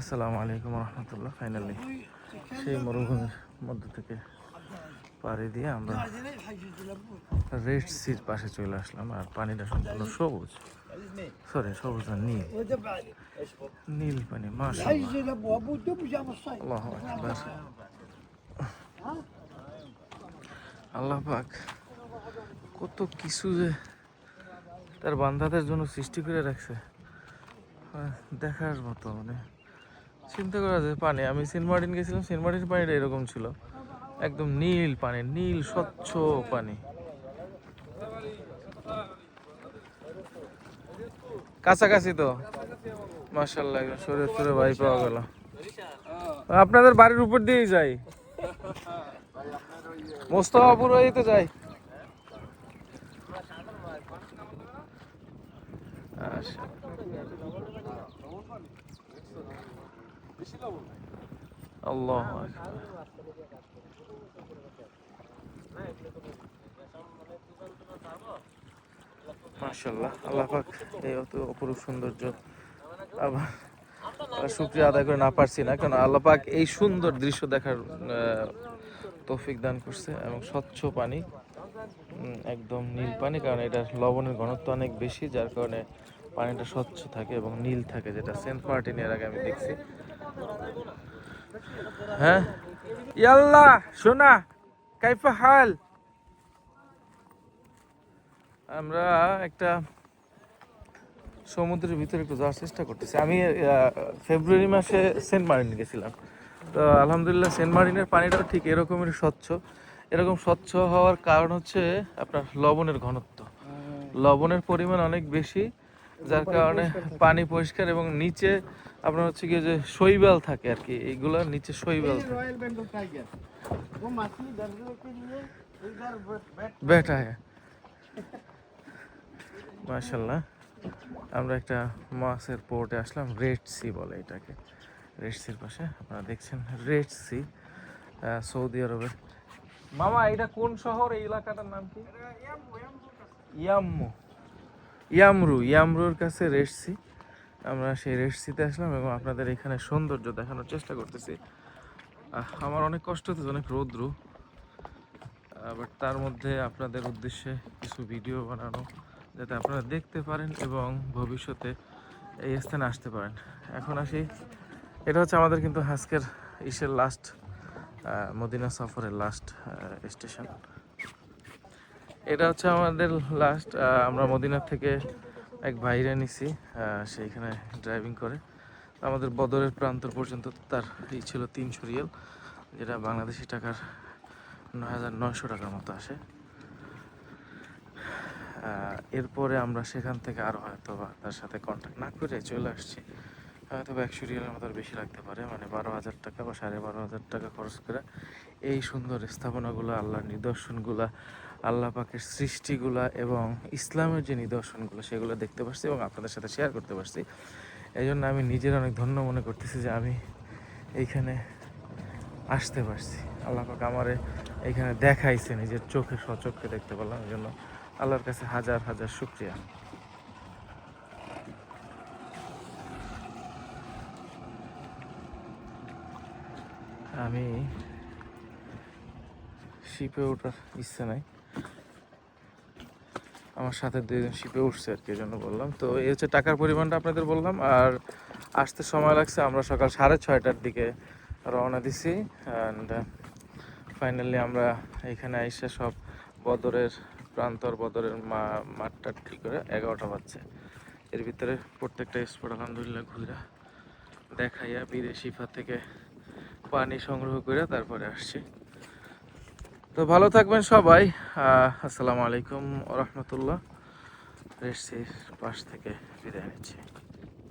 আসসালামু আলাইকুম রহমতুল্লাহ। ফাইনালি সেই মরুভূমির মধ্য থেকে পাড়ি দিয়ে আমরা রেড সির পাশে চলে আসলাম। আর পানিটা সম্পূর্ণ সবুজ, সরি সবুজ না, নীল নীল পানি। মাশাআল্লাহ, আল্লাহু আকবার। আল্লাহ পাক কত কিছু যে তার বান্দাদের জন্য সৃষ্টি করে রাখছে, দেখার মতো। মানে চিন্তা করা যায়। পানি, আমি সেন্ট মার্টিন গেছিলাম, সেন্ট মার্টিন পানিটা এরকম ছিল, একদম নীল পানি, নীল স্বচ্ছ পানি। কাছাকাছি তো মাশাআল্লাহ, একদম শরীয়তপুরে ভাই পাওয়া গেল। আপনাদের বাড়ির উপর দিয়েই যাই, মোস্তফাপুর হয়েই তো যাই। আল্লাহ মাশাআল্লাহ, আল্লাহ পাক এই অত অপরূপ সৌন্দর্য আবার শুকরিয়া আদায় করে না পারছি না, কারণ আল্লাহ পাক এই সুন্দর দৃশ্য দেখার তৌফিক দান করছে। এবং স্বচ্ছ পানি, একদম নীল পানি, কারণ এটা লবণের ঘনত্ব অনেক বেশি, যার কারণে পানিটা স্বচ্ছ থাকে এবং নীল থাকে, যেটা সেন্ট মার্টিনের আগে আমি দেখছি। হ্যাঁ, ইয়াল্লা শোনা কাইফা হাল। আমরা একটা সমুদ্রের ভিতরে একটু যাওয়ার চেষ্টা করতেছি। আমি ফেব্রুয়ারি মাসে সেন্ট মার্টিন গেছিলাম, তো আলহামদুলিল্লাহ সেন্ট মার্টিনের পানিটাও ঠিক এরকমই স্বচ্ছ। এরকম স্বচ্ছ হওয়ার কারণ হচ্ছে আপনার লবণের ঘনত্ব, লবণের পরিমাণ অনেক বেশি, যার কারণে পানি পরিষ্কার। এবং নিচে আপনার হচ্ছে কি যে শৈবাল থাকে আর কি, এইগুলোর নিচে শৈবাল বেটা। মাশাআল্লাহ, আমরা একটা মাছের পোর্টে আসলাম, রেড সি বলে এটাকে। রেড সির পাশে আপনারা দেখছেন রেড সি, সৌদি আরবের। মামা এটা কোন শহর, এই এলাকাটার নাম কি? ইয়াম্মু, ইয়ামরুর কাছে রেড সি। আমরা সেই রেড সিতে আসলাম এবং আপনাদের এখানে সৌন্দর্য দেখানোর চেষ্টা করতেছি। আমার অনেক কষ্ট হচ্ছে, অনেক রৌদ্র, বাট তার মধ্যে আপনাদের উদ্দেশ্যে কিছু ভিডিও বানানো, যাতে আপনারা দেখতে পারেন এবং ভবিষ্যতে এই স্থানে আসতে পারেন। এখন আসি, এটা হচ্ছে আমাদের কিন্তু আজকের ইসের লাস্ট, মদিনা সফরের লাস্ট স্টেশন। এটা হচ্ছে আমাদের লাস্ট। আমরা মদিনা থেকে এক ভাইরে নিছি, সেইখানে ড্রাইভিং করে। আমাদের বদরের প্রান্তর পর্যন্ত তার এই ছিল 300 রিয়াল, যেটা বাংলাদেশি টাকার 9,900 টাকার মতো আসে। এরপরে আমরা সেখান থেকে আরও হয়তো তার সাথে কন্ট্যাক্ট না করে চলে আসছি। হয়তো 100 রিয়ালের মতো বেশি লাগতে পারে, মানে 12,000 টাকা বা 12,500 টাকা খরচ করে এই সুন্দর স্থাপনাগুলো, আল্লাহর নিদর্শনগুলা, আল্লাহ পাকের সৃষ্টিগুলা এবং ইসলামের যে নিদর্শনগুলো, সেগুলো দেখতে পারছি এবং আপনাদের সাথে শেয়ার করতে পারছি। এই জন্য আমি নিজের অনেক ধন্য মনে করতেছি যে আমি এইখানে আসতে পারছি। আল্লাহ পাক আমারে এইখানে দেখাইছে, নিজের চোখে সচক্ষে দেখতে পেলাম। এই জন্য আল্লাহর কাছে হাজার হাজার শুকরিয়া। আমি শিপে ওঠার ইচ্ছে নাই, আমার সাথে 2জন শিপে উঠছে আর কি, এই জন্য বললাম। তো এই হচ্ছে টাকার পরিমাণটা আপনাদের বললাম। আর আসতে সময় লাগছে, আমরা সকাল 6:30টার দিকে রওনা দিছি। অ্যান্ড ফাইনালি আমরা এখানে এসে সব বদরের প্রান্তর, বদরের মাঠটা ঠিক করে 11টা বাজছে। এর ভিতরে প্রত্যেকটা স্পট আলহামদুলিল্লাহ ঘুরে দেখাইয়া বিদেশিফা থেকে পানি সংগ্রহ করে তারপরে আসছি। তো ভালো থাকবেন সবাই। আসসালামু আলাইকুম রহমতুল্লাহ। রেড সির পাশ থেকে বিদায় নিচ্ছি।